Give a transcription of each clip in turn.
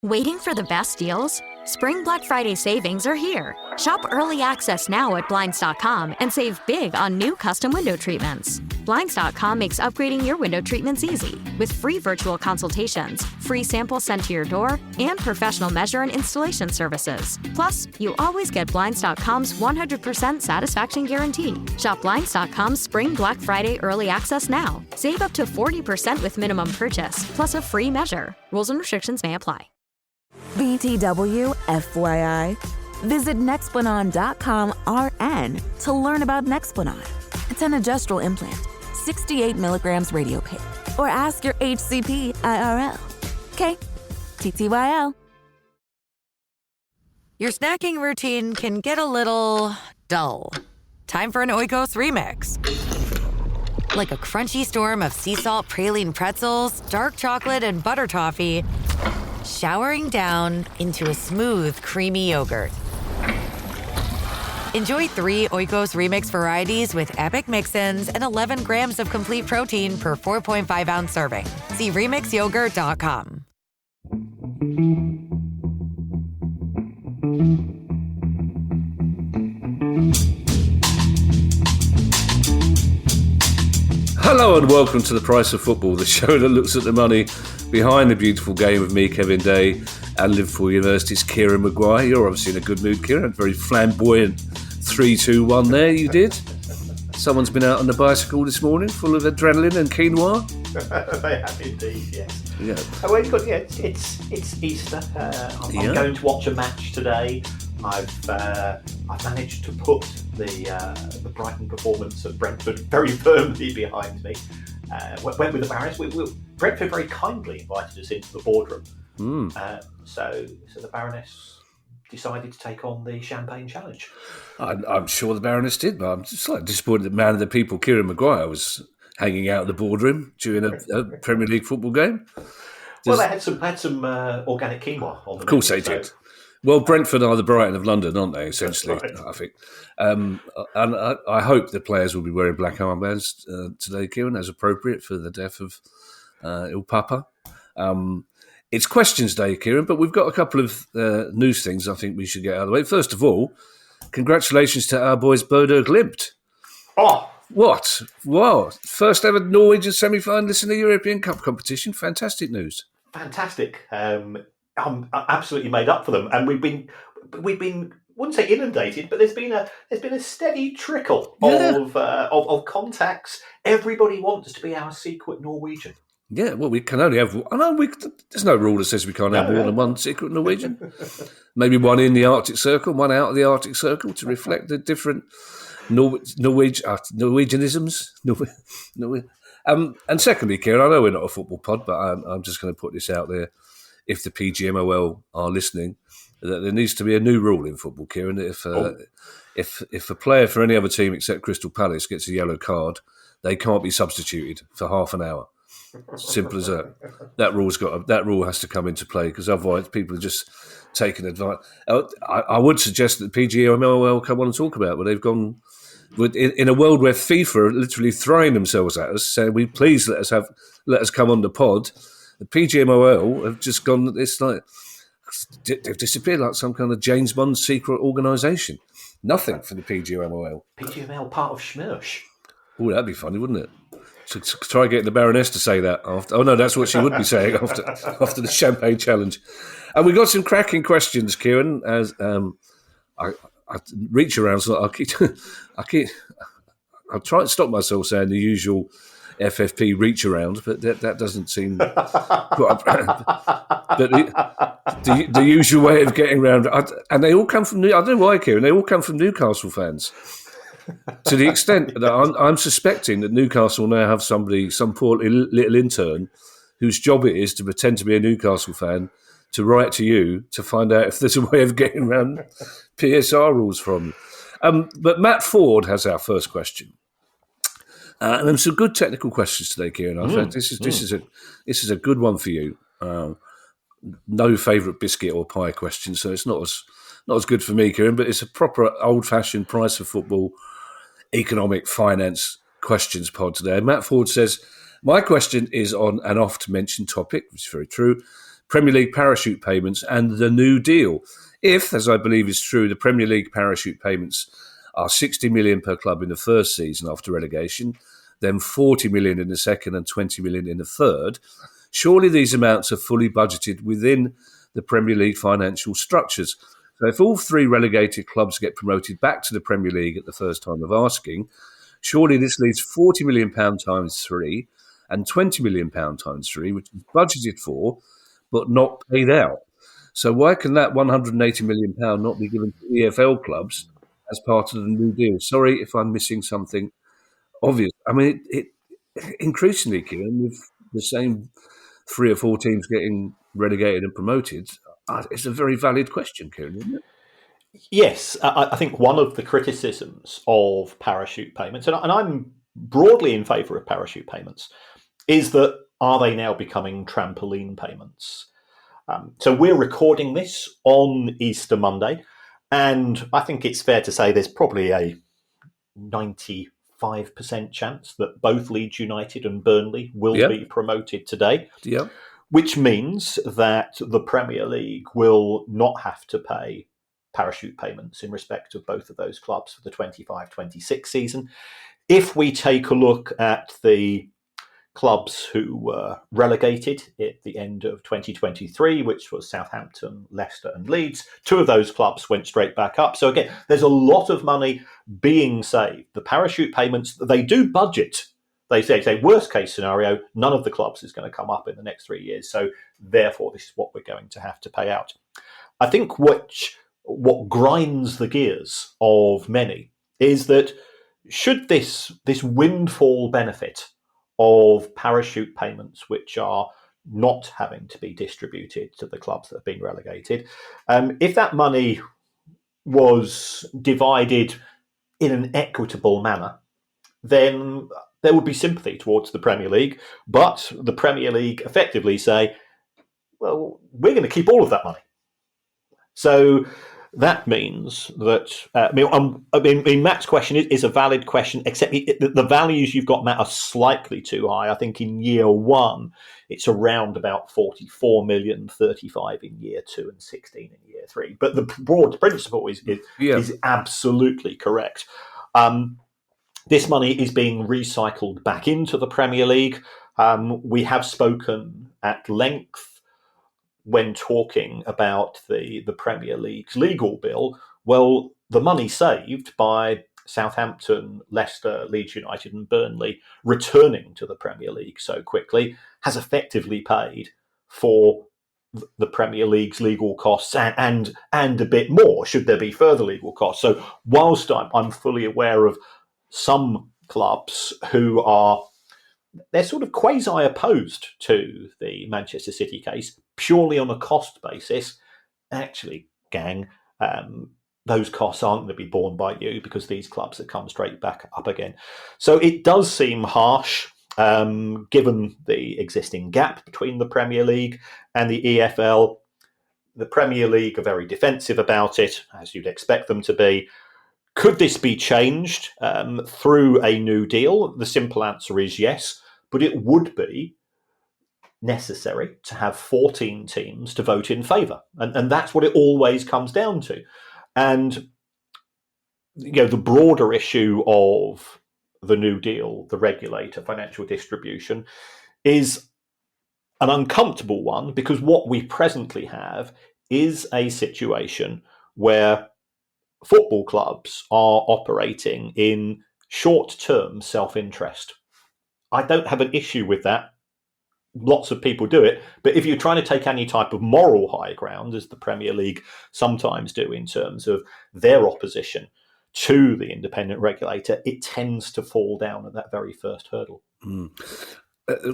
Waiting for the best deals? Spring Black Friday savings are here. Shop early access now at Blinds.com and save big on new custom window treatments. Blinds.com makes upgrading your window treatments easy with free virtual consultations, free samples sent to your door, and professional measure and installation services. Plus, you always get Blinds.com's 100% satisfaction guarantee. Shop Blinds.com's Spring Black Friday early access now. Save up to 40% with minimum purchase, plus a free measure. Rules and restrictions may apply. BTW, FYI. Visit Nexplanon.com RN to learn about Nexplanon. It's an adjustable implant, 68 milligrams radiopaque. Or ask your HCP IRL. Okay, TTYL. Your snacking routine can get a little dull. Time for an Oikos remix. Like a crunchy storm of sea salt praline pretzels, dark chocolate, and butter toffee, showering down into a smooth, creamy yogurt. Enjoy 3 Oikos Remix varieties with epic mix-ins and 11 grams of complete protein per 4.5-ounce serving. See remixyogurt.com. Hello and welcome to The Price of Football, the show that looks at the money behind the beautiful game of me, Kevin Day, and Liverpool University's Kieran Maguire. You're obviously in a good mood, Kieran. Very flamboyant 3-2-1 there, you did. Someone's been out on the bicycle this morning, full of adrenaline and quinoa. They have indeed, yes. Yeah. Oh, well, good, yeah, it's Easter. I'm going to watch a match today. I've managed to put the Brighton performance of Brentford very firmly behind me. Went with the Baroness. Brentford very kindly invited us into the boardroom. So the Baroness decided to take on the Champagne Challenge. I'm sure the Baroness did, but I'm just slightly disappointed that man of the people, Kieran Maguire, was hanging out in the boardroom during a Premier League football game. Well, they had some organic quinoa on the Of course menu, they did. Well, Brentford are the Brighton of London, aren't they, essentially, Right. I think. And I hope the players will be wearing black armbands today, Kieran, as appropriate for the death of Il Papa. It's questions day, Kieran, but we've got a couple of news things I think we should get out of the way. First of all, congratulations to our boys Bodo Glimt. Oh! What? Wow. First ever Norwegian semi-finalist in the European Cup competition. Fantastic news. Fantastic. I'm absolutely made up for them, and we've been wouldn't say inundated, but there's been a steady trickle of contacts. Everybody wants to be our secret Norwegian. Yeah, well, we can only have. There's no rule that says we can't have more than one secret Norwegian. Maybe one in the Arctic Circle, one out of the Arctic Circle to reflect the different Norwegianisms. And secondly, Kieran, I know we're not a football pod, but I'm just going to put this out there. If the PGMOL are listening, that there needs to be a new rule in football, Kieran. If a player for any other team except Crystal Palace gets a yellow card, they can't be substituted for half an hour. Simple as that. That rule has to come into play, because otherwise people are just taking advantage. I would suggest that PGMOL come on and talk about, but they've gone in a world where FIFA are literally throwing themselves at us, saying, "We please let us come on the pod." The PGMOL have just gone. It's like they've disappeared, like some kind of James Bond secret organisation. Nothing for the PGMOL. PGMOL part of Schmersh. Oh, that'd be funny, wouldn't it? So try getting the Baroness to say that after. Oh no, that's what she would be saying after the Champagne Challenge. And we got some cracking questions, Kieran. As I reach around, so I'll try and stop myself saying the usual FFP reach around, but that doesn't seem. But the usual way of getting around, and they all come from. I don't know why, Kieran. They all come from Newcastle fans. To the extent that I'm suspecting that Newcastle now have some poor little intern, whose job it is to pretend to be a Newcastle fan, to write to you to find out if there's a way of getting around PSR rules from you. But Matt Ford has our first question. And there's some good technical questions today, Kieran. I think this is a good one for you. No favourite biscuit or pie question, so it's not as good for me, Kieran. But it's a proper old-fashioned price of football, economic finance questions pod today. Matt Ford says, "My question is on an oft-mentioned topic, which is very true, Premier League parachute payments and the New Deal. If, as I believe is true, the Premier League parachute payments are 60 million per club in the first season after relegation, then 40 million in the second and 20 million in the third, surely these amounts are fully budgeted within the Premier League financial structures. So if all three relegated clubs get promoted back to the Premier League at the first time of asking, surely this leaves £40 million times three and £20 million times three, which is budgeted for but not paid out. So why can that £180 million not be given to EFL clubs as part of the New Deal? Sorry if I'm missing something obvious. I mean, it increasingly, Kieran, with the same 3 or 4 teams getting relegated and promoted, it's a very valid question, Kieran, isn't it? Yes, I think one of the criticisms of parachute payments, and I'm broadly in favour of parachute payments, is that are they now becoming trampoline payments? So we're recording this on Easter Monday, and I think it's fair to say there's probably a 95% chance that both Leeds United and Burnley will be promoted today. Yeah. Which means that the Premier League will not have to pay parachute payments in respect of both of those clubs for the 25-26 season. If we take a look at the clubs who were relegated at the end of 2023, which was Southampton, Leicester and Leeds, 2 of those clubs went straight back up. So again, there's a lot of money being saved. The parachute payments, they do budget. They say worst case scenario, none of the clubs is going to come up in the next 3 years. So therefore, this is what we're going to have to pay out. I think what grinds the gears of many is that should this windfall benefit of parachute payments, which are not having to be distributed to the clubs that have been relegated, if that money was divided in an equitable manner, then there would be sympathy towards the Premier League. But the Premier League effectively say, well, we're going to keep all of that money. So that means that, Matt's question is a valid question, except the values you've got, Matt, are slightly too high. I think in year 1, it's around about 44 million, 35 in year 2 and 16 in year 3. But the broad principle is absolutely correct. This money is being recycled back into the Premier League. We have spoken at length when talking about the Premier League's legal bill. Well, the money saved by Southampton, Leicester, Leeds United and Burnley returning to the Premier League so quickly has effectively paid for the Premier League's legal costs and a bit more, should there be further legal costs. So whilst I'm fully aware of some clubs who they're sort of quasi-opposed to the Manchester City case, purely on a cost basis, actually, gang, those costs aren't going to be borne by you because these clubs have come straight back up again. So it does seem harsh, given the existing gap between the Premier League and the EFL. The Premier League are very defensive about it, as you'd expect them to be. Could this be changed through a new deal? The simple answer is yes, but it would be necessary to have 14 teams to vote in favour. And that's what it always comes down to. And the broader issue of the New Deal, the regulator, financial distribution, is an uncomfortable one because what we presently have is a situation where football clubs are operating in short-term self-interest. I don't have an issue with that. Lots of people do it. But if you're trying to take any type of moral high ground, as the Premier League sometimes do in terms of their opposition to the independent regulator, it tends to fall down at that very first hurdle.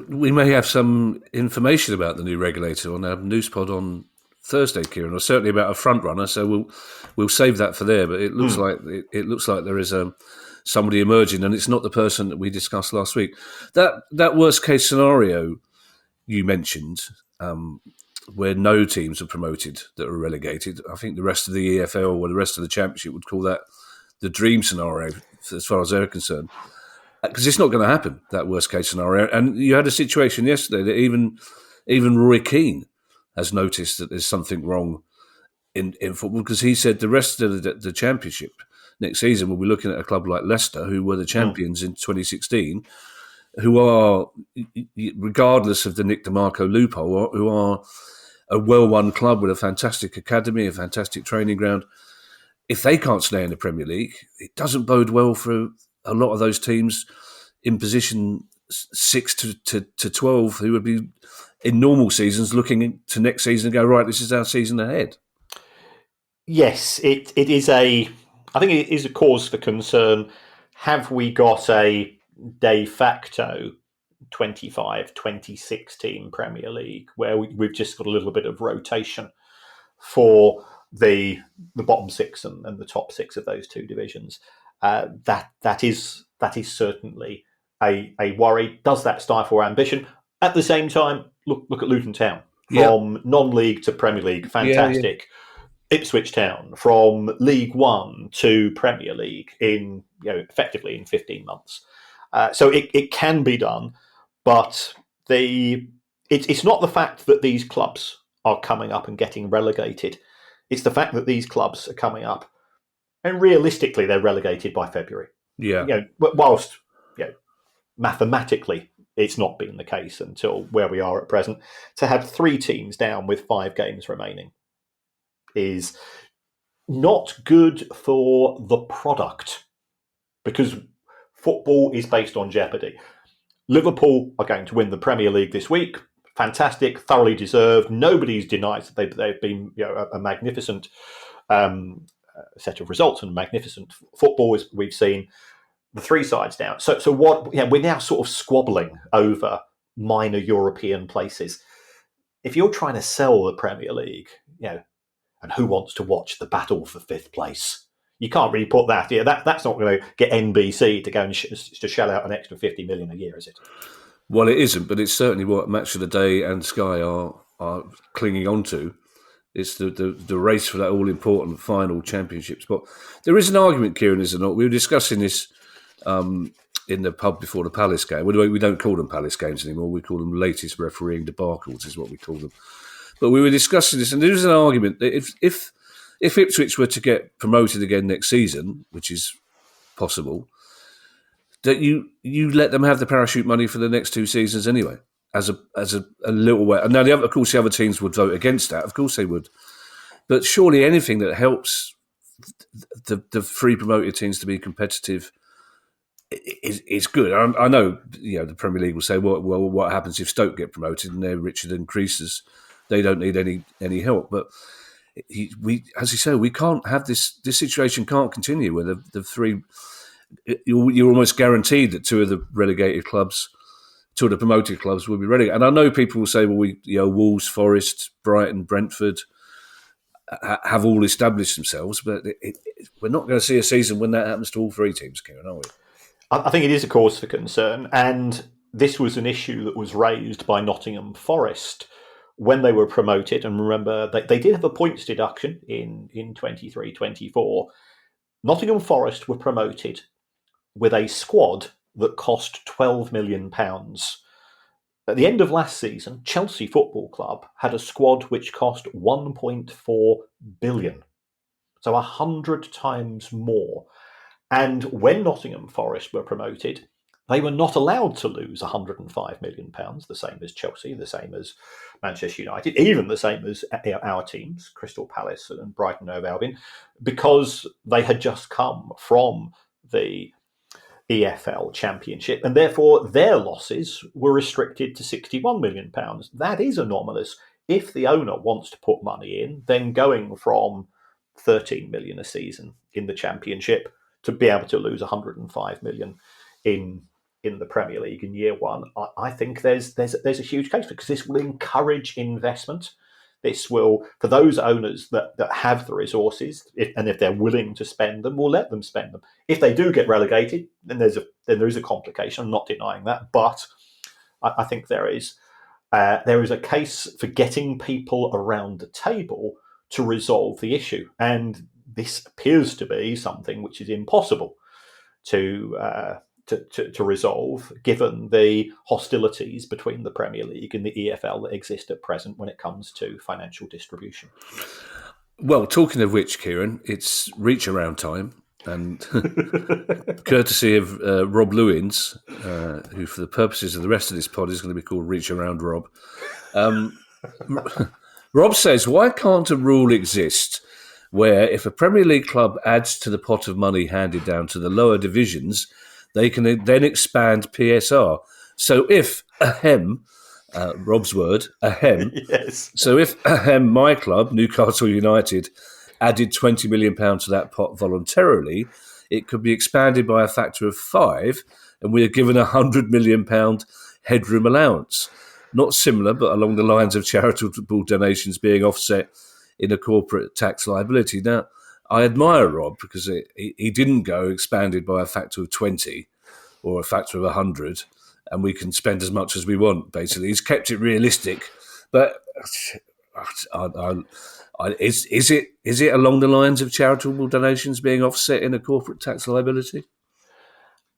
We may have some information about the new regulator on our news pod on Thursday, Kieran, or certainly about a front runner. So we'll save that for there. But it looks like there is somebody emerging, and it's not the person that we discussed last week. That worst case scenario you mentioned, where no teams are promoted that are relegated. I think the rest of the EFL or the rest of the Championship would call that the dream scenario, as far as they're concerned, because it's not going to happen. That worst case scenario, and you had a situation yesterday that even Roy Keane has noticed that there's something wrong in football, because he said the rest of the Championship next season we'll be looking at a club like Leicester, who were the champions in 2016, who are, regardless of the Nick DeMarco loophole, who are a well-run club with a fantastic academy, a fantastic training ground. If they can't stay in the Premier League, it doesn't bode well for a lot of those teams in position 6 to 12 who would be, in normal seasons, looking to next season and go, right, this is our season ahead. Yes, it is I think it is a cause for concern. Have we got a de facto 25-26 team Premier League where we've just got a little bit of rotation for the bottom six and the top six of those two divisions? That is certainly a worry. Does that stifle ambition? At the same time, look at Luton Town, from non-league to Premier League, fantastic. Yeah. Ipswich Town, from League One to Premier League in effectively in 15 months. So it can be done, but it's not the fact that these clubs are coming up and getting relegated. It's the fact that these clubs are coming up, and realistically they're relegated by February. Yeah. Whilst mathematically it's not been the case until where we are at present. To have 3 teams down with 5 games remaining is not good for the product, because football is based on jeopardy. Liverpool are going to win the Premier League this week. Fantastic, thoroughly deserved. Nobody's denied that they've been a magnificent set of results and magnificent football as we've seen. The 3 sides down. So what? We're now sort of squabbling over minor European places. If you're trying to sell the Premier League, and who wants to watch the battle for 5th place? You can't really put that. That's not going to get NBC to go and to shell out an extra 50 million a year, is it? Well, it isn't, but it's certainly what Match of the Day and Sky are clinging on to. It's the race for that all-important final championship spot. There is an argument, Kieran, is there not? We were discussing this in the pub before the Palace game. We don't call them Palace games anymore. We call them latest refereeing debacles, is what we call them. But we were discussing this, and there is an argument that if Ipswich were to get promoted again next season, which is possible, that you let them have the parachute money for the next 2 seasons anyway, as a little way. And now, of course, the other teams would vote against that. Of course they would. But surely anything that helps the 3 promoted teams to be competitive is good. I know the Premier League will say, well, what happens if Stoke get promoted and they're richer than Creases? They don't need any help. But as you say, we can't have this situation can't continue where the 3. You're almost guaranteed that 2 of the relegated clubs, 2 of the promoted clubs will be relegated. And I know people will say, well, Wolves, Forest, Brighton, Brentford have all established themselves, but we're not going to see a season when that happens to all 3 teams, Kieran, are we? I think it is a cause for concern, and this was an issue that was raised by Nottingham Forest when they were promoted. And remember, they did have a points deduction in 23-24. Nottingham Forest were promoted with a squad that cost £12 million. At the end of last season, Chelsea Football Club had a squad which cost £1.4 billion. So 100 times more. And when Nottingham Forest were promoted, they were not allowed to lose £105 million, the same as Chelsea, the same as Manchester United, even the same as our teams, Crystal Palace and Brighton & Hove Albion, because they had just come from the EFL Championship, and therefore their losses were restricted to £61 million. That is anomalous. If the owner wants to put money in, then going from 13 million a season in the Championship to be able to lose 105 million in the Premier League in year 1, I think there's a huge case, because this will encourage investment. This will, for those owners that have the resources, if they're willing to spend them, we'll let them spend them. If they do get relegated, then there is a complication. I'm not denying that, but I think there is a case for getting people around the table to resolve the issue, and this appears to be something which is impossible to to resolve, given the hostilities between the Premier League and the EFL that exist at present when it comes to financial distribution. Well, talking of which, Kieran, it's reach around time, and courtesy of Rob Lewins, who for the purposes of the rest of this pod is going to be called Reach Around Rob. Rob says, why can't a rule exist where if a Premier League club adds to the pot of money handed down to the lower divisions, they can then expand PSR? So if, Rob's word, yes. So if my club, Newcastle United, added £20 million to that pot voluntarily, it could be expanded by a factor of 5, and we are given a £100 million headroom allowance. Not similar, but along the lines of charitable donations being offset in a corporate tax liability. Now, I admire Rob because he didn't go expanded by a factor of 20 or a factor of 100, and we can spend as much as we want, basically. He's kept it realistic. But is it along the lines of charitable donations being offset in a corporate tax liability?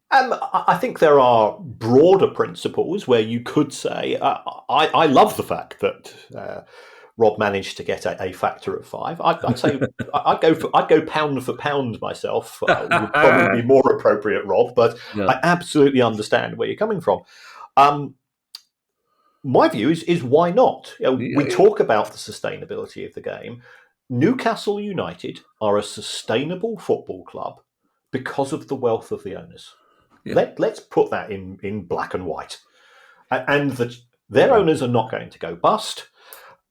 I think there are broader principles where you could say, I love the fact that Rob managed to get a factor of 5. I'd say I'd go pound for pound myself. Would probably be more appropriate, Rob. But yeah. I absolutely understand where you're coming from. My view is why not? We talk about the sustainability of the game. Newcastle United are a sustainable football club because of the wealth of the owners. Yeah. Let's put that in black and white. And their owners are not going to go bust.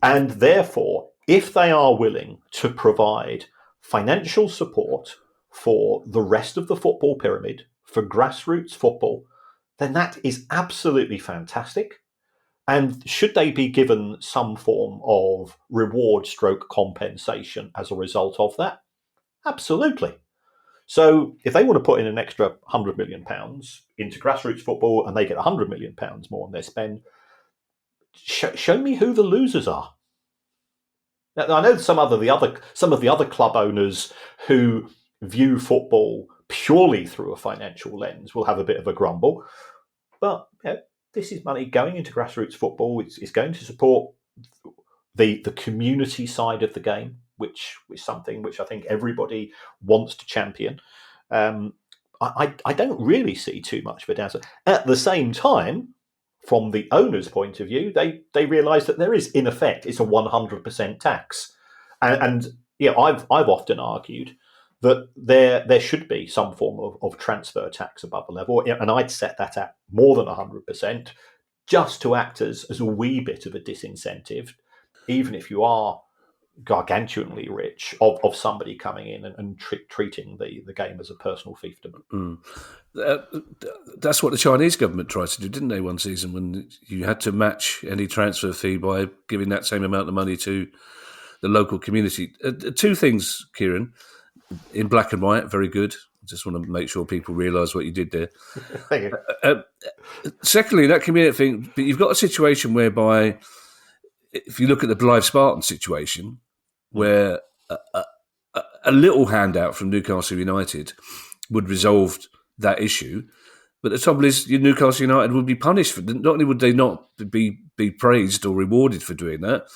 And therefore, if they are willing to provide financial support for the rest of the football pyramid, for grassroots football, then that is absolutely fantastic. And should they be given some form of reward stroke compensation as a result of that? Absolutely. So if they want to put in an extra £100 million into grassroots football and they get £100 million more on their spend, show me who the losers are. Now, I know some of the other club owners who view football purely through a financial lens will have a bit of a grumble, but this is money going into grassroots football. It's going to support the community side of the game, which is something which I think everybody wants to champion. I don't really see too much of a downside. At the same time, from the owner's point of view, they realise that there is, in effect, it's a 100% tax. And I've often argued that there should be some form of transfer tax above the level, and I'd set that at more than 100%, just to act as a wee bit of a disincentive, even if you are gargantuanly rich, of somebody coming in and treating the game as a personal fiefdom. That's what the Chinese government tried to do, didn't they, one season, when you had to match any transfer fee by giving that same amount of money to the local community. Two things, Kieran, in black and white, very good. Just want to make sure people realise what you did there. Thank you. Secondly, that community thing, but you've got a situation whereby, if you look at the Blythe Spartan situation, where a little handout from Newcastle United would resolve that issue, but the trouble is, Newcastle United would be punished for. Not only would they not be praised or rewarded for doing that,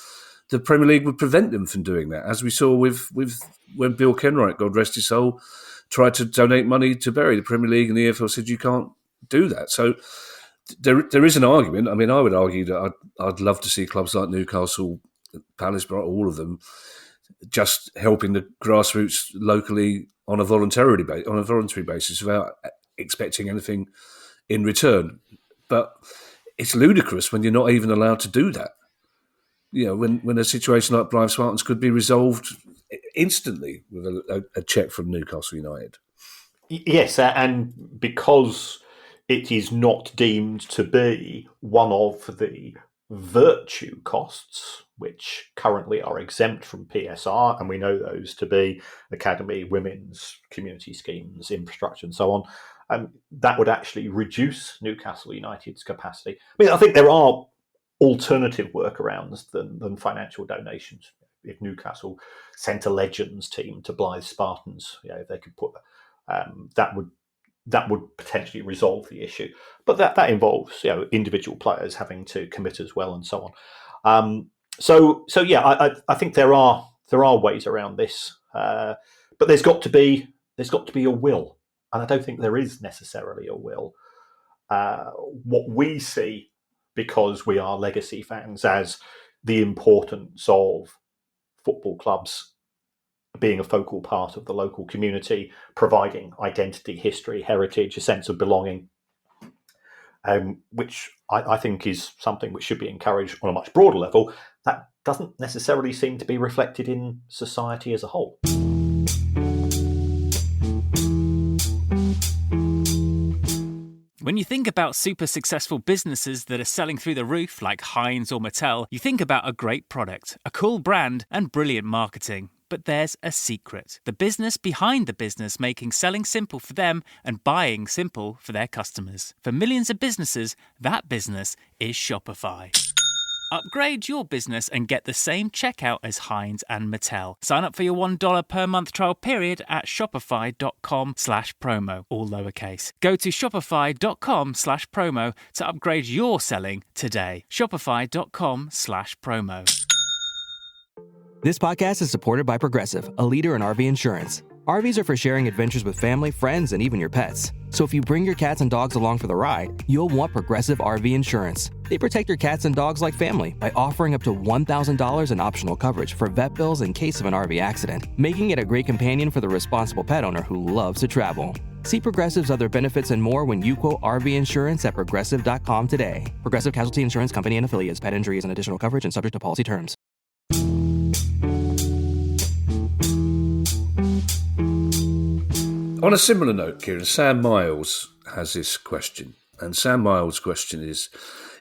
the Premier League would prevent them from doing that, as we saw with when Bill Kenwright, God rest his soul, tried to donate money to Bury. The Premier League and the EFL said you can't do that. So there is an argument. I mean, I would argue that I'd love to see clubs like Newcastle, Palace, all of them, just helping the grassroots locally on a voluntary basis without expecting anything in return. But it's ludicrous when you're not even allowed to do that. When a situation like Blythe Spartans could be resolved instantly with a cheque from Newcastle United. Yes, and because it is not deemed to be one of the virtue costs, which currently are exempt from PSR, and we know those to be academy, women's, community schemes, infrastructure, and so on, that would actually reduce Newcastle United's capacity. I mean, I think there are alternative workarounds than financial donations. If Newcastle sent a Legends team to Blythe Spartans, if they could put that would that would potentially resolve the issue. But that involves individual players having to commit as well and so on. So I think there are ways around this, but there's got to be a will, and I don't think there is necessarily a will. What we see, because we are legacy fans, as the importance of football clubs being a focal part of the local community, providing identity, history, heritage, a sense of belonging, which I think is something which should be encouraged on a much broader level. That doesn't necessarily seem to be reflected in society as a whole. When you think about super successful businesses that are selling through the roof, like Heinz or Mattel, you think about a great product, a cool brand, and brilliant marketing. But there's a secret. The business behind the business, making selling simple for them and buying simple for their customers. For millions of businesses, that business is Shopify. Upgrade your business and get the same checkout as Heinz and Mattel. Sign up for your $1 per month trial period at shopify.com/promo, all lowercase. Go to shopify.com/promo to upgrade your selling today. Shopify.com/promo. This podcast is supported by Progressive, a leader in RV insurance. RVs are for sharing adventures with family, friends, and even your pets. So if you bring your cats and dogs along for the ride, you'll want Progressive RV insurance. They protect your cats and dogs like family by offering up to $1,000 in optional coverage for vet bills in case of an RV accident, making it a great companion for the responsible pet owner who loves to travel. See Progressive's other benefits and more when you quote RV insurance at Progressive.com today. Progressive Casualty Insurance Company and Affiliates. Pet injuries and additional coverage and subject to policy terms. On a similar note, Kieran, Sam Miles has this question. And Sam Miles' question is,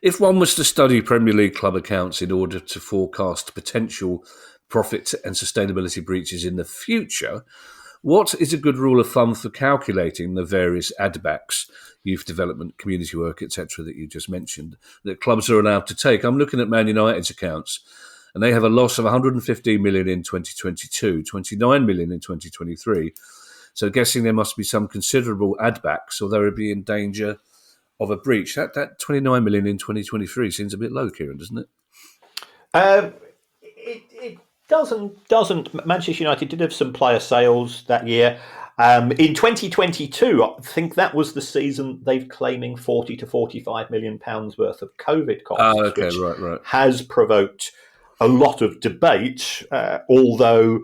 if one was to study Premier League club accounts in order to forecast potential profit and sustainability breaches in the future, what is a good rule of thumb for calculating the various add-backs, youth development, community work, etc., that you just mentioned, that clubs are allowed to take? I'm looking at Man United's accounts, and they have a loss of 115 million in 2022, 29 million in 2023. So guessing there must be some considerable add-backs, or they would be in danger of a breach. That 29 million in 2023 seems a bit low, Kieran, doesn't it? It doesn't. Manchester United did have some player sales that year. In 2022, I think that was the season they've claiming 40 to 45 million pounds worth of COVID costs, which right. has provoked a lot of debate, although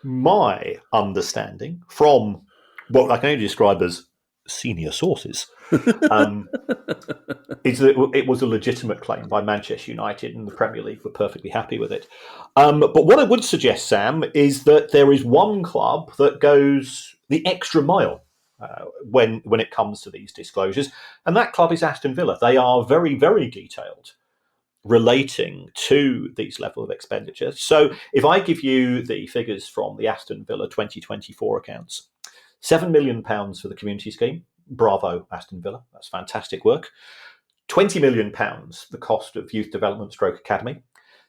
my understanding from what I can only describe as senior sources is that it was a legitimate claim by Manchester United, and the Premier League were perfectly happy with it. But what I would suggest, Sam, is that there is one club that goes the extra mile when it comes to these disclosures, and that club is Aston Villa. They are very, very detailed relating to these level of expenditure. So if I give you the figures from the Aston Villa 2024 accounts, £7 million for the community scheme. Bravo, Aston Villa. That's fantastic work. £20 million, the cost of youth development stroke academy.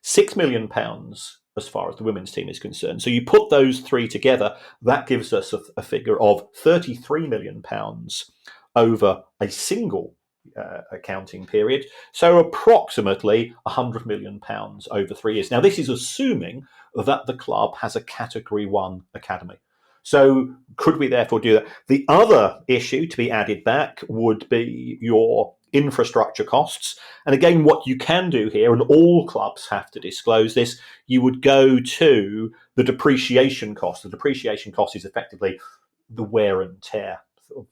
£6 million as far as the women's team is concerned. So you put those three together, that gives us a figure of £33 million over a single accounting period, so approximately £100 million over 3 years. Now, this is assuming that the club has a Category 1 academy. So could we therefore do that? The other issue to be added back would be your infrastructure costs. And again, what you can do here, and all clubs have to disclose this, you would go to the depreciation cost. The depreciation cost is effectively the wear and tear,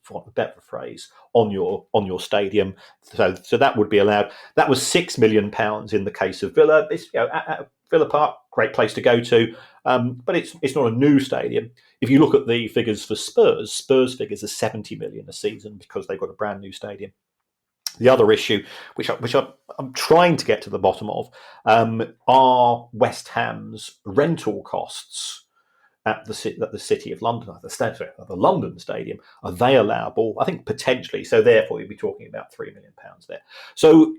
for a better phrase, on your stadium. So that would be allowed. That was £6 million in the case of Villa. It's, at Villa Park, great place to go to, but it's not a new stadium. If you look at the figures for Spurs figures are 70 million a season because they've got a brand new stadium. The other issue, which I'm trying to get to the bottom of, are West Ham's rental costs at the City of London, at the London Stadium. Are they allowable? I think potentially. So therefore, you'd be talking about £3 million there. So,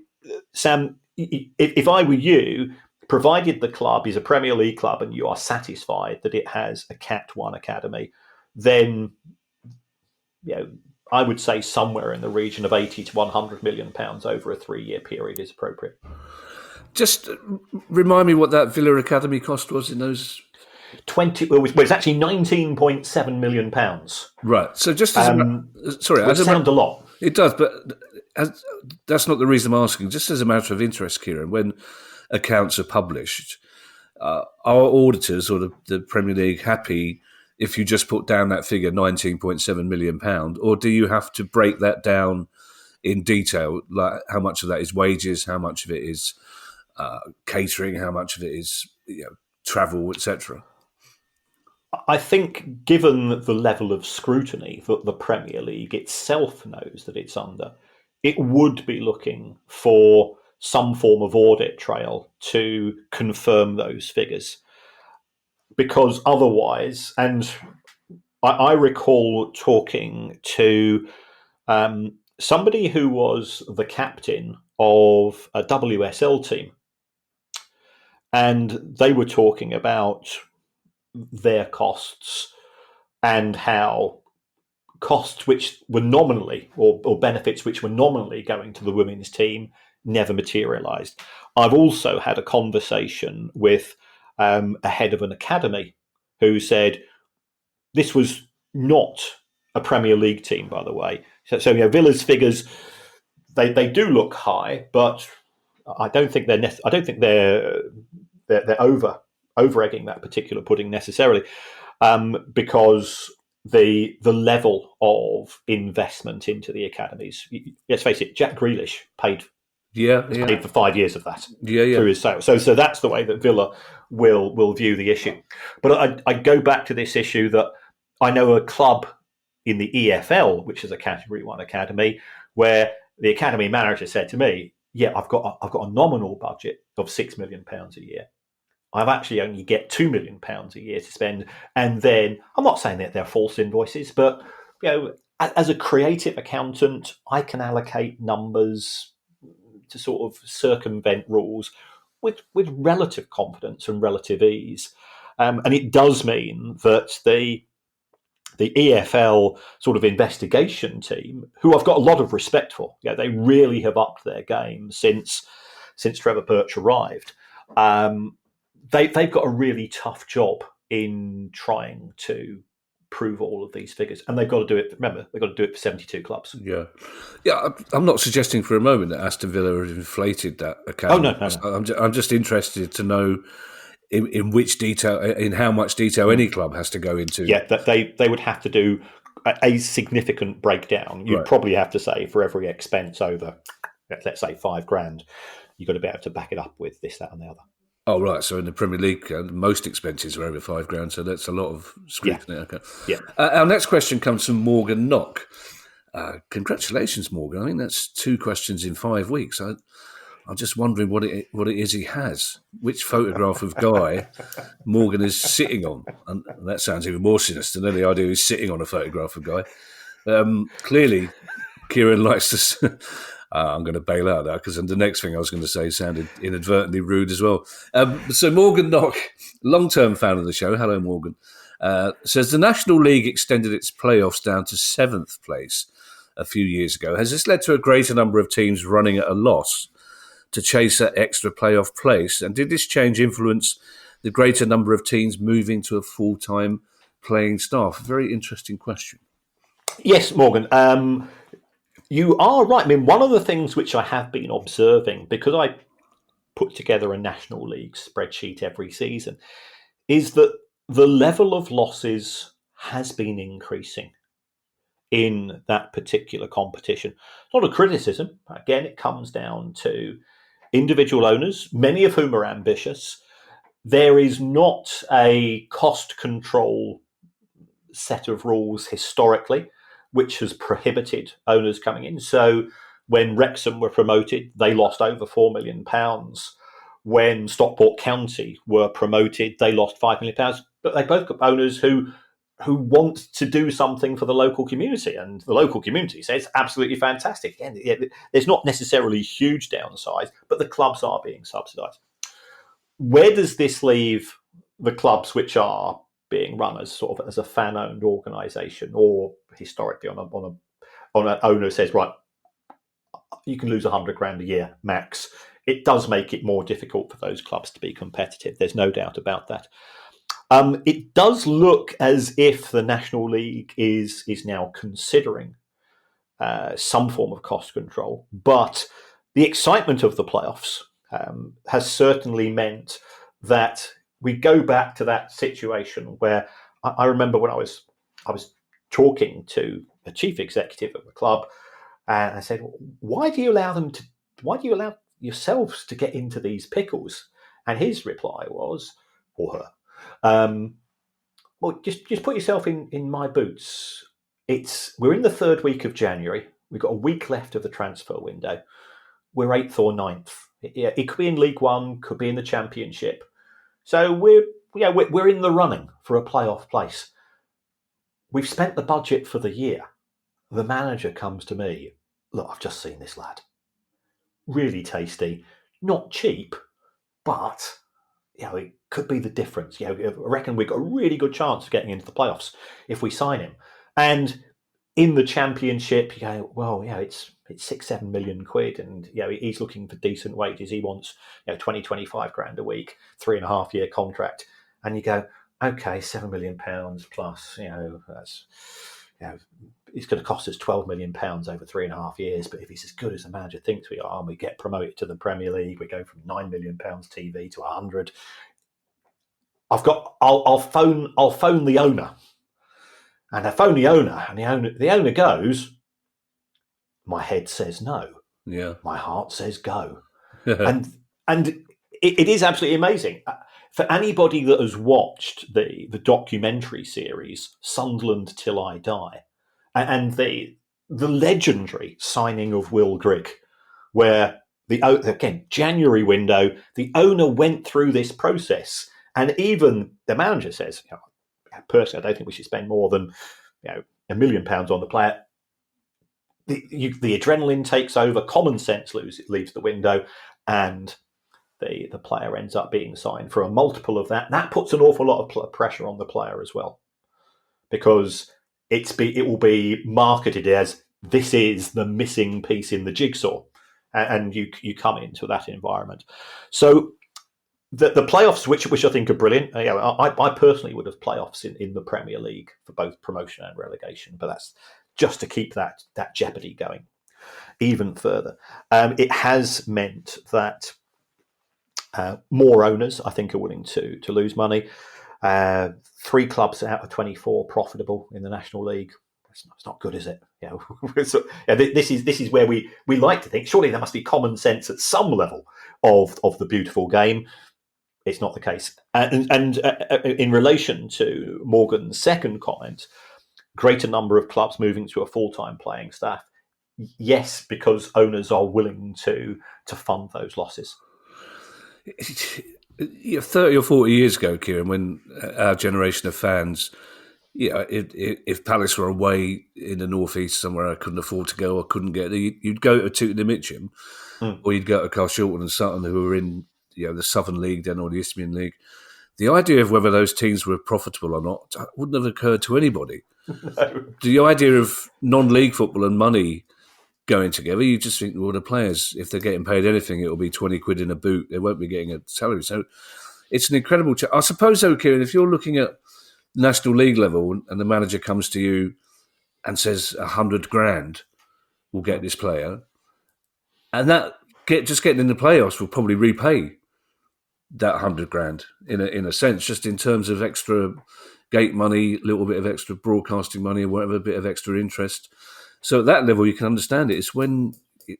Sam, if I were you, provided the club is a Premier League club and you are satisfied that it has a Cat 1 academy, then I would say somewhere in the region of 80 to 100 million pounds over a 3-year period is appropriate. Just remind me what that Villa Academy cost was in those. It's actually 19.7 million pounds. Right. So just as which sounds a lot. It does, but that's not the reason I'm asking. Just as a matter of interest, Kieran, when accounts are published, are auditors or the Premier League happy if you just put down that figure, £19.7 million, or do you have to break that down in detail, like how much of that is wages, how much of it is catering, how much of it is travel, etc.? I think, given the level of scrutiny that the Premier League itself knows that it's under, it would be looking for some form of audit trail to confirm those figures. Because otherwise, and I recall talking to somebody who was the captain of a WSL team, and they were talking about their costs and how costs which were nominally or benefits which were nominally going to the women's team never materialised. I've also had a conversation with a head of an academy who said this was not a Premier League team, by the way. So Villa's figures, they do look high, but I don't think they're over egging that particular pudding necessarily, because the level of investment into the academies. Let's face it, Jack Grealish paid for 5 years of that through his sales. So that's the way that Villa will view the issue. But I go back to this issue that I know a club in the EFL, which is a Category 1 academy, where the academy manager said to me, "Yeah, I've got a nominal budget of £6 million a year. I've actually only get £2 million a year to spend." And then I'm not saying that they're false invoices, but as a creative accountant, I can allocate numbers to sort of circumvent rules with relative confidence and relative ease. And it does mean that the EFL sort of investigation team, who I've got a lot of respect for, they really have upped their game since Trevor Birch arrived. They've got a really tough job in trying to prove all of these figures, and they've got to do it. Remember, they've got to do it for 72 clubs. Yeah. I'm not suggesting for a moment that Aston Villa has inflated that account. Oh no. I'm just interested to know in which detail, in how much detail any club has to go into. Yeah, that they would have to do a significant breakdown. You'd probably have to say for every expense over, let's say £5,000, you've got to be able to back it up with this, that, and the other. Oh, right. So in the Premier League, most expenses are over £5,000. So that's a lot of scrutiny. Yeah. Okay. Yeah. Our next question comes from Morgan Knock. Congratulations, Morgan. I think that's 2 questions in 5 weeks. I'm just wondering what it is he has. Which photograph of Guy Morgan is sitting on? And that sounds even more sinister than the idea he's sitting on a photograph of Guy. Clearly, Kieran likes to... I'm going to bail out of that because the next thing I was going to say sounded inadvertently rude as well. So Morgan Knock, long-term fan of the show, hello Morgan, says the National League extended its playoffs down to 7th place a few years ago. Has this led to a greater number of teams running at a loss to chase that extra playoff place? And did this change influence the greater number of teams moving to a full-time playing staff? Very interesting question. Yes, Morgan. You are right. I mean, one of the things which I have been observing, because I put together a National League spreadsheet every season, is that the level of losses has been increasing in that particular competition. Not a criticism. Again, it comes down to individual owners, many of whom are ambitious. There is not a cost control set of rules historically which has prohibited owners coming in. So when Wrexham were promoted, they lost over £4 million. When Stockport County were promoted, they lost £5 million. But they both got owners who want to do something for the local community. And the local community says, absolutely fantastic. And there's not necessarily huge downside, but the clubs are being subsidised. Where does this leave the clubs which are being run as sort of as a fan-owned organisation, or historically on an owner says, right, you can lose 100 grand a year max, it does make it more difficult for those clubs to be competitive. There's no doubt about that. It does look as if the National League is now considering some form of cost control, but the excitement of the playoffs has certainly meant that we go back to that situation where I remember when I was talking to a chief executive of the club, and I said, why do you allow yourselves to get into these pickles? And his reply was, or her, well, just put yourself in my boots. We're in the third week of January. We've got a week left of the transfer window. We're 8th or 9th. It could be in League One, could be in the Championship. So we're in the running for a playoff place. We've spent the budget for the year. The manager comes to me. Look, I've just seen this lad. Really tasty, not cheap, but it could be the difference. I reckon we've got a really good chance of getting into the playoffs if we sign him. And in the Championship, you go, well, it's 6-7 million quid, and he's looking for decent wages. He wants 20-25 grand a week, 3.5-year contract, and you go, okay, £7 million plus. That's it's going to cost us £12 million over 3.5 years. But if he's as good as the manager thinks we are, and we get promoted to the Premier League, we go from £9 million TV to 100. I'll phone the owner, and I phone the owner, and the owner goes, my head says no, my heart says go, and it is absolutely amazing. For anybody that has watched the documentary series Sunderland Till I Die, and the legendary signing of Will Grigg, where again January window, the owner went through this process, and even the manager says, personally, I don't think we should spend more than £1 million on the player. The adrenaline takes over, common sense leaves the window, and the player ends up being signed for a multiple of that. That puts an awful lot of pressure on the player as well, because it will be marketed as this is the missing piece in the jigsaw, and you come into that environment. So the playoffs, which I think are brilliant. I personally would have playoffs in the Premier League for both promotion and relegation, but that's just to keep that jeopardy going even further. It has meant that more owners, I think, are willing to lose money. 3 clubs out of 24 profitable in the National League. It's not good, is it? This is where we like to think surely there must be common sense at some level of the beautiful game. It's not the case. And in relation to Morgan's second comment, greater number of clubs moving to a full-time playing staff. Yes, because owners are willing to fund those losses. 30 or 40 years ago, Kieran, when our generation of fans, if Palace were away in the northeast somewhere I couldn't afford to go or couldn't get there, you'd go to Tooting and Mitcham, or you'd go to Carshalton and Sutton, who were in the Southern League then, or the Isthmian League. The idea of whether those teams were profitable or not wouldn't have occurred to anybody. No. The idea of non-league football and money going together, you just think, well, the players, if they're getting paid anything, it'll be 20 quid in a boot. They won't be getting a salary. So it's an incredible... I suppose, though, Kieran, if you're looking at National League level and the manager comes to you and says 100 grand will get this player, and that just getting in the playoffs will probably repay that 100 grand in a sense, just in terms of extra gate money, a little bit of extra broadcasting money, or whatever, a bit of extra interest. So at that level, you can understand it. It's when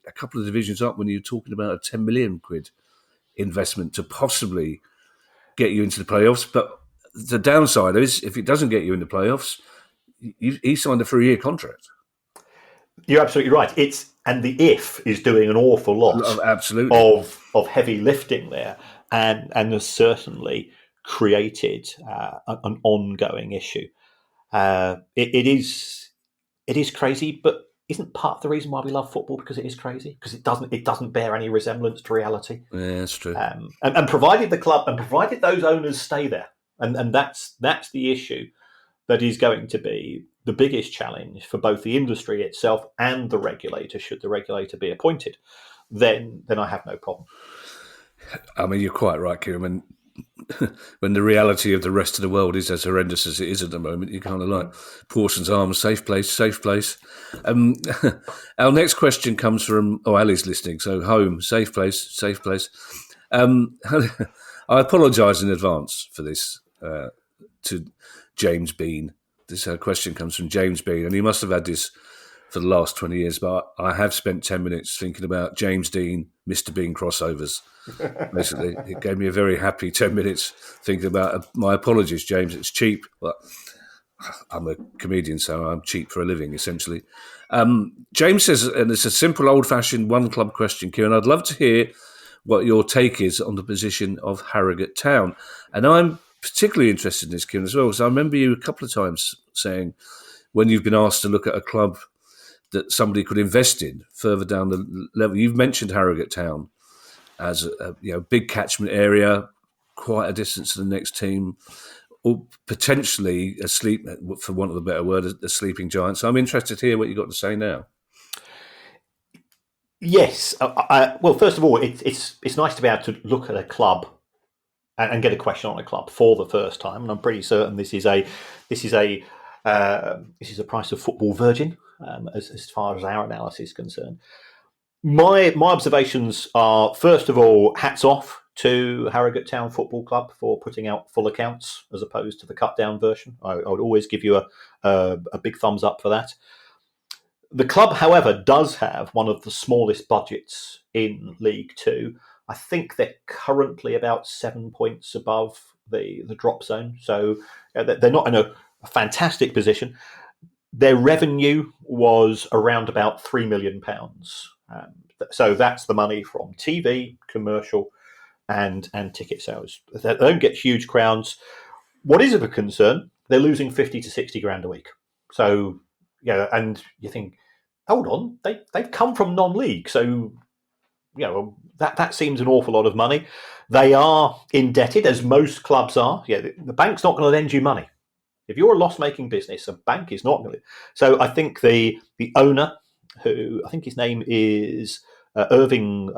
a couple of divisions up, when you're talking about a 10 million quid investment to possibly get you into the playoffs. But the downside is, if it doesn't get you in the playoffs, he signed a 3-year contract. You're absolutely right. And the if is doing an awful lot absolutely of heavy lifting there, and has certainly created an ongoing issue. It is crazy, but isn't part of the reason why we love football because it is crazy? Because it doesn't bear any resemblance to reality. Yeah, that's true. And provided the club and provided those owners stay there, and that's the issue. that is going to be the biggest challenge for both the industry itself and the regulator, should the regulator be appointed, then I have no problem. I mean, you're quite right, Kieran. When the reality of the rest of the world is as horrendous as it is at the moment, you kind of like Pawson's Arms, safe place, safe place. Our next question comes from, Ali's listening, so home, safe place, safe place. I apologise in advance for this to James Bean. This question comes from James Bean, and he must have had this for the last 20 years, but I have spent 10 minutes thinking about James Dean, Mr. Bean crossovers. Basically, it gave me a very happy 10 minutes thinking about my apologies, James. It's cheap, but I'm a comedian, so I'm cheap for a living, essentially. James says, and it's a simple, old-fashioned one-club question, Kieran, I'd love to hear what your take is on the position of Harrogate Town. And I'm particularly interested in this, Kieran, as well, because I remember you a couple of times saying when you've been asked to look at a club that somebody could invest in further down the level. You've mentioned Harrogate Town as a big catchment area, quite a distance to the next team, or potentially for want of a better word, a sleeping giant. So I'm interested to hear what you've got to say now. Yes. Well, first of all, it's nice to be able to look at a club and get a question on a club for the first time, and I'm pretty certain this is a price of football virgin. As far as our analysis is concerned, my observations are, first of all, hats off to Harrogate Town Football Club for putting out full accounts as opposed to the cut down version. I would always give you a big thumbs up for that. The club, however, does have one of the smallest budgets in League Two. I think they're currently about 7 points above the drop zone, so they're not in a fantastic position. Their revenue was around about £3 million. So that's the money from TV, commercial, and ticket sales. They don't get huge crowds. What is of a concern, they're losing 50 to 60 grand a week. So, and you think, hold on, they've come from non-league. So, that seems an awful lot of money. They are indebted, as most clubs are. The bank's not going to lend you money. If you're a loss-making business, a bank is not going to. So I think the owner, who I think his name is Irving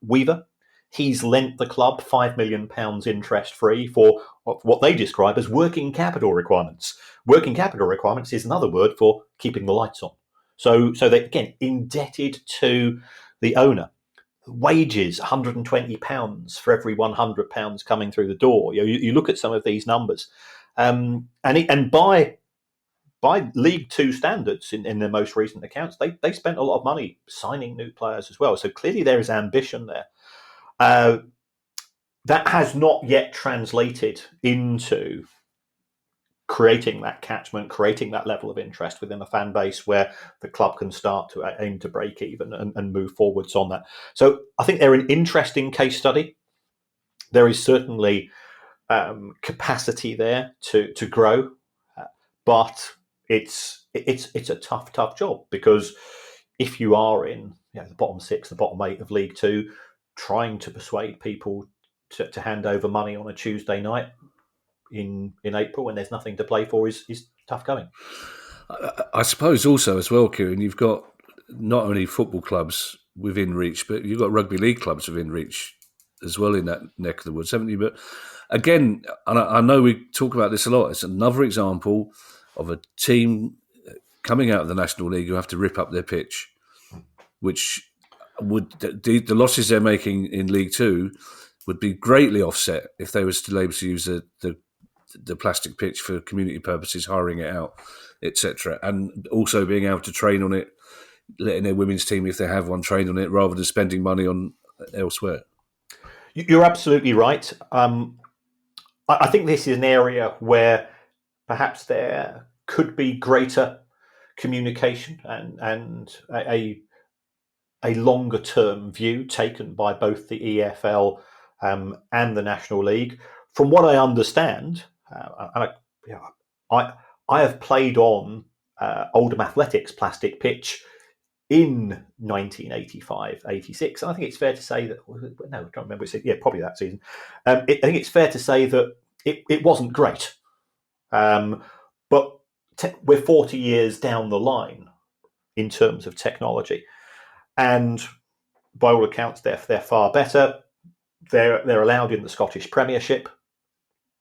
Weaver, he's lent the club £5 million interest-free for what they describe as working capital requirements. Working capital requirements is another word for keeping the lights on. So they, again, indebted to the owner. Wages, £120 for every £100 coming through the door. You look at some of these numbers. And by League Two standards, in their most recent accounts, they spent a lot of money signing new players as well. So clearly there is ambition there. That has not yet translated into creating that catchment, creating that level of interest within a fan base where the club can start to aim to break even and move forwards on that. So I think they're an interesting case study. There is certainly capacity there to grow, but it's a tough job, because if you are in the bottom 6, the bottom 8 of League Two, trying to persuade people to hand over money on a Tuesday night in April when there's nothing to play for is tough going. I suppose also as well, Kieran, you've got not only football clubs within reach, but you've got rugby league clubs within reach as well in that neck of the woods, haven't you? But again, and I know we talk about this a lot, it's another example of a team coming out of the National League who have to rip up their pitch, which would the losses they're making in League Two would be greatly offset if they were still able to use the plastic pitch for community purposes, hiring it out, etc., and also being able to train on it, letting their women's team, if they have one, train on it rather than spending money on elsewhere. You're absolutely right. I think this is an area where perhaps there could be greater communication and a longer term view taken by both the EFL and the National League. From what I understand, I have played on Oldham Athletics plastic pitch in 1985, 86. And I think it's fair to say that, no, I can't remember. Probably that season. I think it's fair to say that it wasn't great. But we're 40 years down the line in terms of technology. And by all accounts, they're far better. They're allowed in the Scottish Premiership.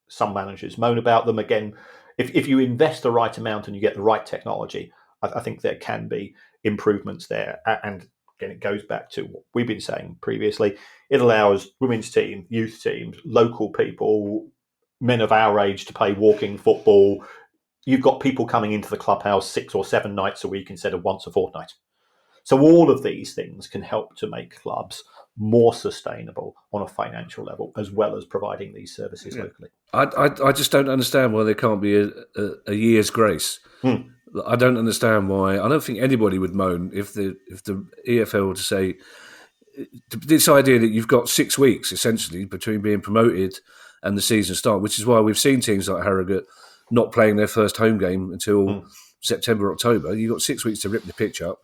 Some managers moan about them. Again, if you invest the right amount and you get the right technology, I think there can be improvements there. And again, it goes back to what we've been saying previously. It allows women's teams, youth teams, local people, men of our age to play walking football. You've got people coming into the clubhouse 6 or 7 nights a week instead of once a fortnight. So all of these things can help to make clubs more sustainable on a financial level, as well as providing these services locally. I just don't understand why there can't be a year's grace. I don't understand why. I don't think anybody would moan if the EFL were to say this idea that you've got 6 weeks essentially between being promoted and the season start, which is why we've seen teams like Harrogate not playing their first home game until September, October. You've got 6 weeks to rip the pitch up.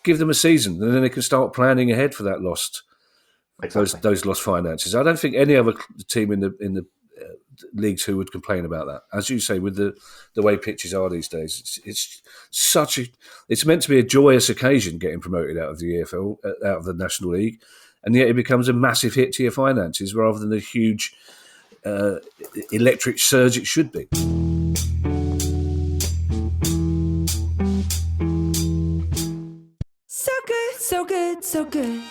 Give them a season, and then they can start planning ahead for that those lost finances. I don't think any other team in the leagues who would complain about that. As you say, with the way pitches are these days, it's meant to be a joyous occasion getting promoted out of the EFL, out of the National League, and yet it becomes a massive hit to your finances rather than a huge electric surge it should be. So good, so good.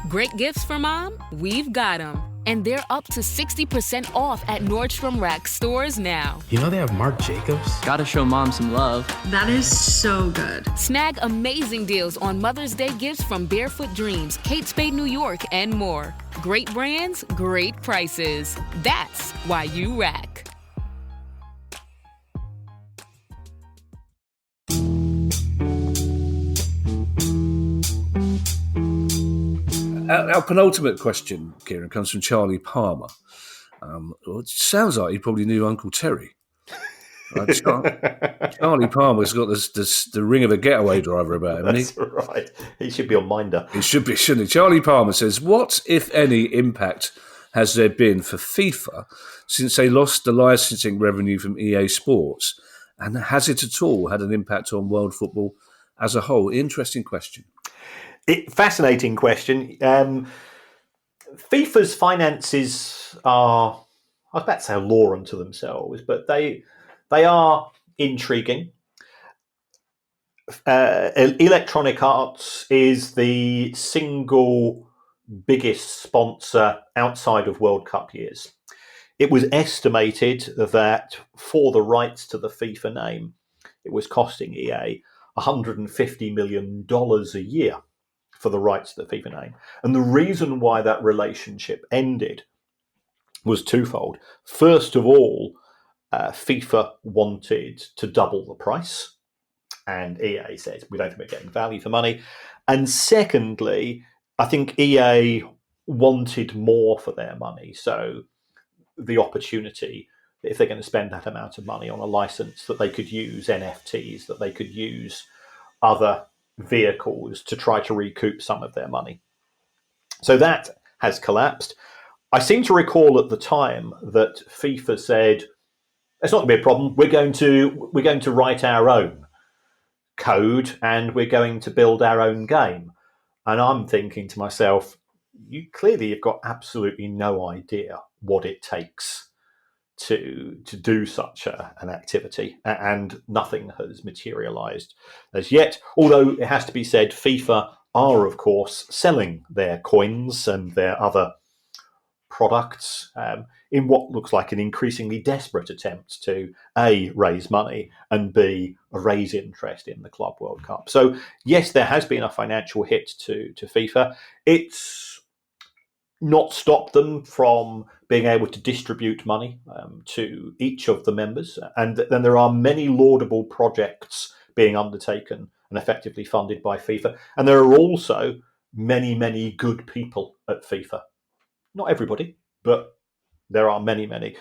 Great gifts for mom? We've got them. And they're up to 60% off at Nordstrom Rack stores now. You know they have Marc Jacobs? Gotta show mom some love. That is so good. Snag amazing deals on Mother's Day gifts from Barefoot Dreams, Kate Spade New York, and more. Great brands, great prices. That's why you rack. Our penultimate question, Kieran, comes from Charlie Palmer. It sounds like he probably knew Uncle Terry. Charlie Palmer's got the ring of a getaway driver about him, That's right. He should be on Minder. He should be, shouldn't he? Charlie Palmer says, what, if any, impact has there been for FIFA since they lost the licensing revenue from EA Sports? And has it at all had an impact on world football as a whole? Interesting question. Fascinating question. FIFA's finances are, I was about to say, a law unto themselves, but they are intriguing. Electronic Arts is the single biggest sponsor outside of World Cup years. It was estimated that for the rights to the FIFA name, it was costing EA $150 million a year for the rights to the FIFA name. And the reason why that relationship ended was twofold. First of all, FIFA wanted to double the price, and EA said, we don't think we're getting value for money. And secondly, I think EA wanted more for their money. So the opportunity, if they're going to spend that amount of money on a license, that they could use NFTs, that they could use other vehicles to try to recoup some of their money. So that has collapsed. I seem to recall at the time that FIFA said, it's not going to be a problem. We're going to write our own code and we're going to build our own game. And I'm thinking to myself, you've got absolutely no idea what it takes to do such an activity, and nothing has materialized as yet. Although it has to be said, FIFA are, of course, selling their coins and their other products in what looks like an increasingly desperate attempt to A, raise money, and B, raise interest in the Club World Cup. So yes, there has been a financial hit to FIFA. It's not stopped them from being able to distribute money to each of the members. And then there are many laudable projects being undertaken and effectively funded by FIFA. And there are also many, many good people at FIFA. Not everybody, but there are many, many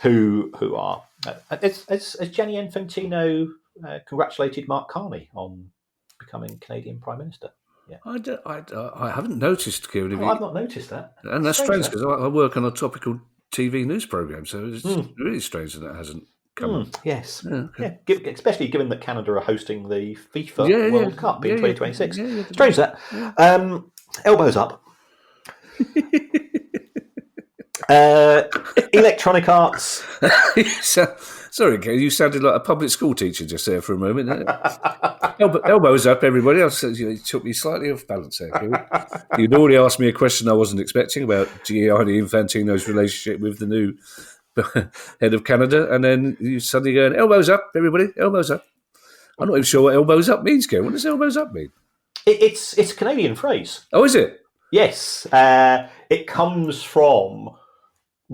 who are. As Gianni Infantino congratulated Mark Carney on becoming Canadian Prime Minister. Yeah. I haven't noticed, Kieran. I've not noticed that. And that's strange because I work on a topical TV news programme, so it's really strange that it hasn't coming. Yes. Okay. Especially given that Canada are hosting the FIFA World Cup in 2026. Strange that. Elbows up. Electronic Arts. Sorry, Kieran, you sounded like a public school teacher just there for a moment. Elbows up, everybody else. You took me slightly off balance there, Kieran. You'd already asked me a question I wasn't expecting about Gianni Infantino's relationship with the new head of Canada, and then you suddenly going, elbows up, everybody, elbows up. I'm not even sure what elbows up means, Kieran. What does elbows up mean? It's a Canadian phrase. Oh, is it? Yes. It comes from...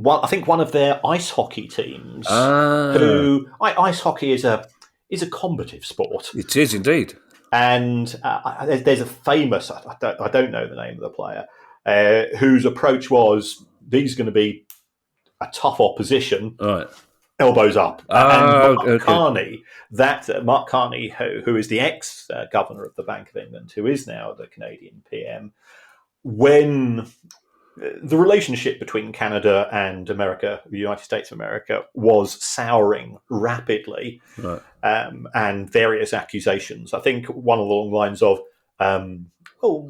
I think one of their ice hockey teams. Who ice hockey is a combative sport. It is indeed. And there's a famous. I don't know the name of the player whose approach was these are going to be a tough opposition. Right. Elbows up. And Mark Carney, who is the ex governor of the Bank of England, who is now the Canadian PM, when the relationship between Canada and America, the United States of America, was souring rapidly, right. And various accusations. I think one along the lines of,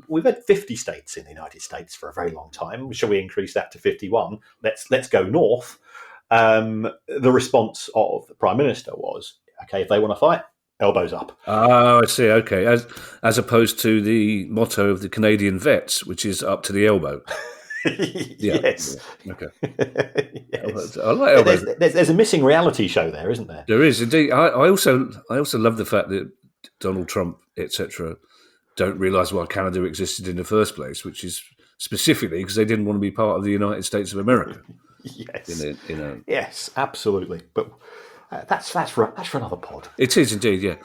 we've had 50 states in the United States for a very long time. Shall we increase that to 51? Let's go north. The response of the Prime Minister was, okay, if they want to fight, elbows up. Oh, I see. Okay, as opposed to the motto of the Canadian vets, which is up to the elbow. Yes. Yeah. Okay. Yes. I like elbows. There's a missing reality show there, isn't there? There is indeed. I also love the fact that Donald Trump, etc., don't realise why Canada existed in the first place, which is specifically because they didn't want to be part of the United States of America. Yes. Yes, absolutely. But that's for another pod. It is indeed. Yeah.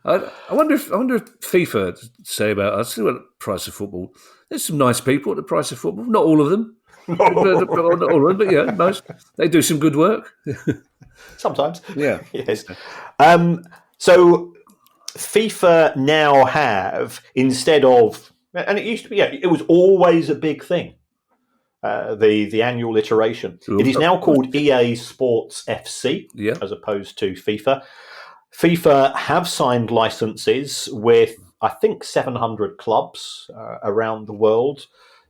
I wonder if FIFA say about us. What the price of football? There's some nice people at the price of football. Not all of them. Not all of them, but yeah, most. They do some good work. Sometimes. Yeah. Yes. So FIFA now have, instead of, and it used to be, it was always a big thing. The annual iteration. Ooh. It is now called EA Sports FC, as opposed to FIFA. FIFA have signed licenses with, I think, 700 clubs around the world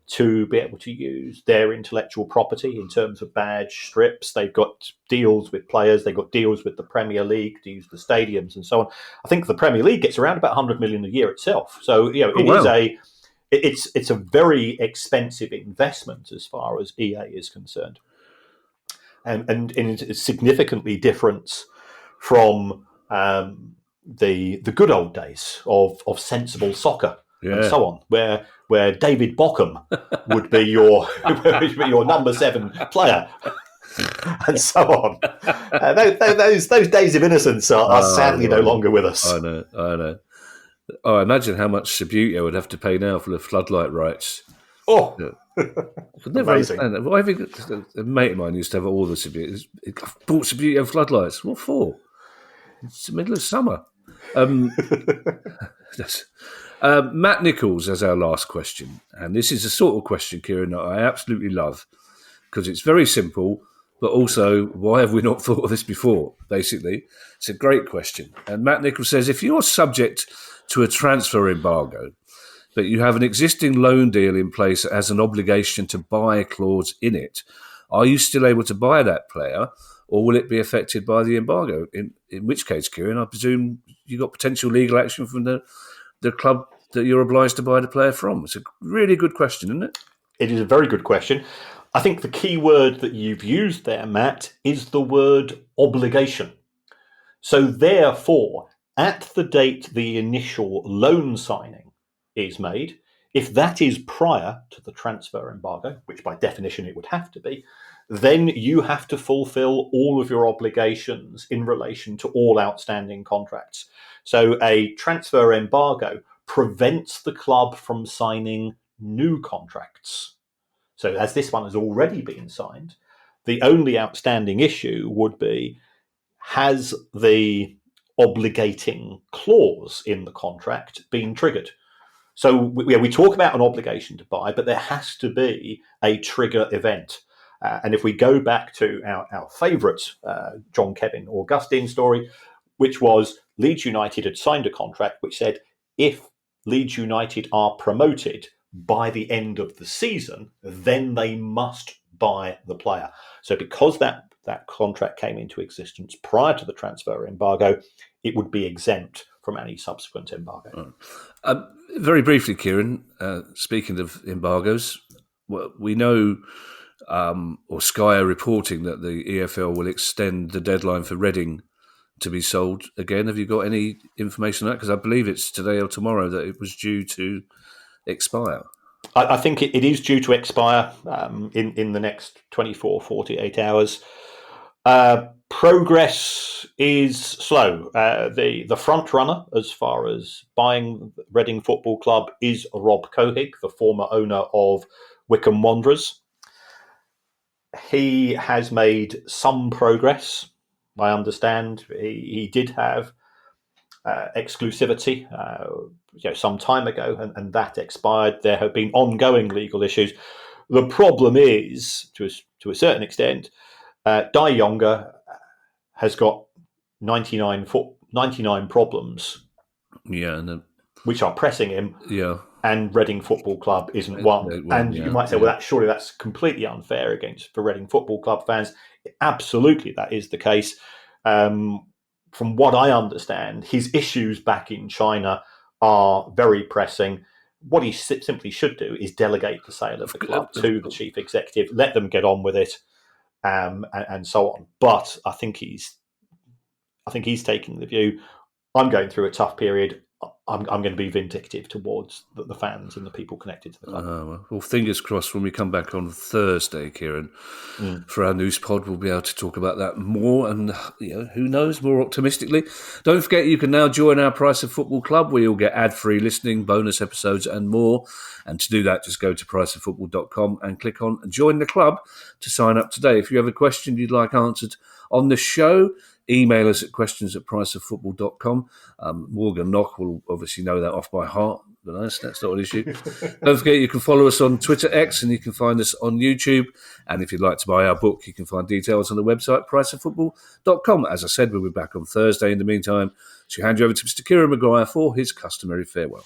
to be able to use their intellectual property in terms of badge strips. They've got deals with players. They've got deals with the Premier League to use the stadiums and so on. I think the Premier League gets around about 100 million a year itself. So, it's a very expensive investment as far as EA is concerned. And it's significantly different from the good old days of sensible soccer and so on, where David Beckham would be your number 7 player. And so on. Those days of innocence are sadly no longer with us. I know. Oh, imagine how much Subbuteo would have to pay now for the floodlight rights. Oh, amazing! Why have you got, a mate of mine used to have all the Subbuteo. Bought Subbuteo floodlights. What for? It's the middle of summer. Matt Nichols as our last question, and this is a sort of question, Kieran, that I absolutely love because it's very simple. But also, why have we not thought of this before? Basically, it's a great question. And Matt Nichols says, if you're subject to a transfer embargo, but you have an existing loan deal in place that has an obligation to buy a clause in it, are you still able to buy that player, or will it be affected by the embargo? In which case, Kieran, I presume you got potential legal action from the club that you're obliged to buy the player from. It's a really good question, isn't it? It is a very good question. I think the key word that you've used there, Matt, is the word obligation. So therefore, at the date the initial loan signing is made, if that is prior to the transfer embargo, which by definition it would have to be, then you have to fulfill all of your obligations in relation to all outstanding contracts. So a transfer embargo prevents the club from signing new contracts. So as this one has already been signed, the only outstanding issue would be, has the obligating clause in the contract been triggered? So we talk about an obligation to buy, but there has to be a trigger event. And if we go back to our favourite John Kevin Augustine story, which was Leeds United had signed a contract which said if Leeds United are promoted by the end of the season, then they must buy the player. So because that contract came into existence prior to the transfer embargo, it would be exempt from any subsequent embargo. Very briefly, Kieran, speaking of embargoes, we know, or Sky are reporting that the EFL will extend the deadline for Reading to be sold again. Have you got any information on that? Because I believe it's today or tomorrow that it was due to expire. I think it is due to expire in the next 24, 48 hours. Progress is slow. The front runner as far as buying Reading Football Club is Rob Cohig, the former owner of Wycombe Wanderers. He has made some progress, I understand. He did have exclusivity some time ago, and that expired. There have been ongoing legal issues. The problem is, to a certain extent, Dai Younger has got 99 problems, which are pressing him. Yeah, and Reading Football Club isn't one. And you might say, well, surely that's completely unfair for Reading Football Club fans. Absolutely, that is the case. From what I understand, his issues back in China are very pressing. What he simply should do is delegate the sale of the club to the chief executive, let them get on with it, and so on. But I think he's taking the view, I'm going through a tough period. I'm going to be vindictive towards the fans and the people connected to the club. Well, fingers crossed when we come back on Thursday, Kieran, for our news pod, we'll be able to talk about that more and, who knows, more optimistically. Don't forget you can now join our Price of Football Club where you'll get ad-free listening, bonus episodes and more. And to do that, just go to priceoffootball.com and click on Join the Club to sign up today. If you have a question you'd like answered on the show, email us at questions@priceoffootball.com. Morgan Knock will obviously know that off by heart, but that's not an issue. Don't forget you can follow us on Twitter X and you can find us on YouTube. And if you'd like to buy our book, you can find details on the website priceoffootball.com. As I said, we'll be back on Thursday. In the meantime, so hand you over to Mr. Kieran Maguire for his customary farewell.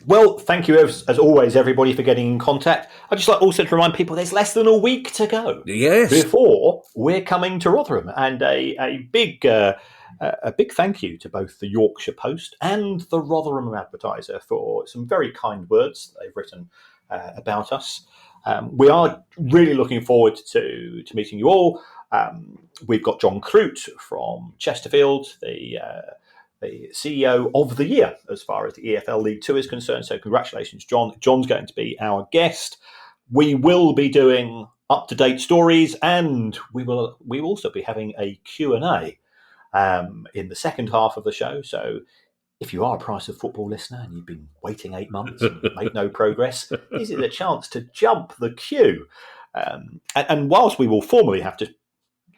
Well, thank you as always, everybody, for getting in contact. I'd just like also to remind people there's less than a week to go before we're coming to Rotherham. And a big thank you to both the Yorkshire Post and the Rotherham Advertiser for some very kind words they've written about us. We are really looking forward to meeting you all. We've got John Crute from Chesterfield, the CEO of the year as far as the EFL League 2 is concerned. So congratulations, John. John's going to be our guest. We will be doing up-to-date stories, and we will also be having a Q&A in the second half of the show. So if you are a Price of Football listener and you've been waiting 8 months and made no progress, this is a chance to jump the queue. And whilst we will formally have to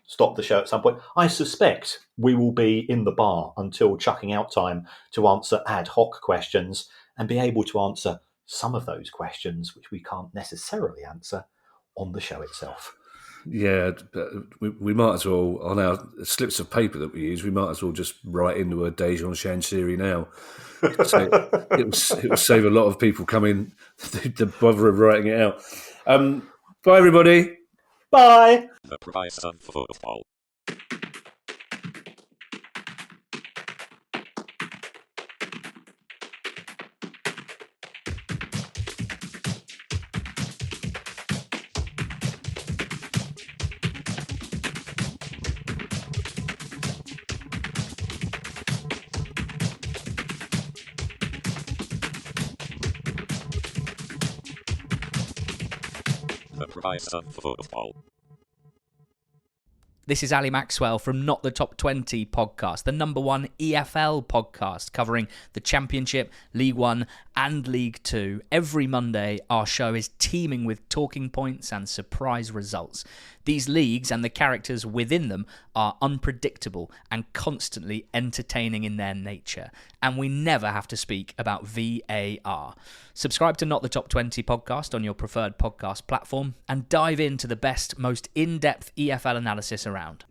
stop the show at some point, I suspect we will be in the bar until chucking out time to answer ad hoc questions and be able to answer some of those questions which we can't necessarily answer on the show itself. Yeah, we might as well, on our slips of paper that we use, we might as well just write into a Dejan Chansiri now. It will save a lot of people coming the bother of writing it out. Bye, everybody. Bye. The Price of Football. The Price of Football. This is Ali Maxwell from Not the Top 20 podcast, the number one EFL podcast covering the Championship, League One and League Two. Every Monday, our show is teeming with talking points and surprise results. These leagues and the characters within them are unpredictable and constantly entertaining in their nature. And we never have to speak about VAR. Subscribe to Not the Top 20 podcast on your preferred podcast platform and dive into the best, most in-depth EFL analysis around.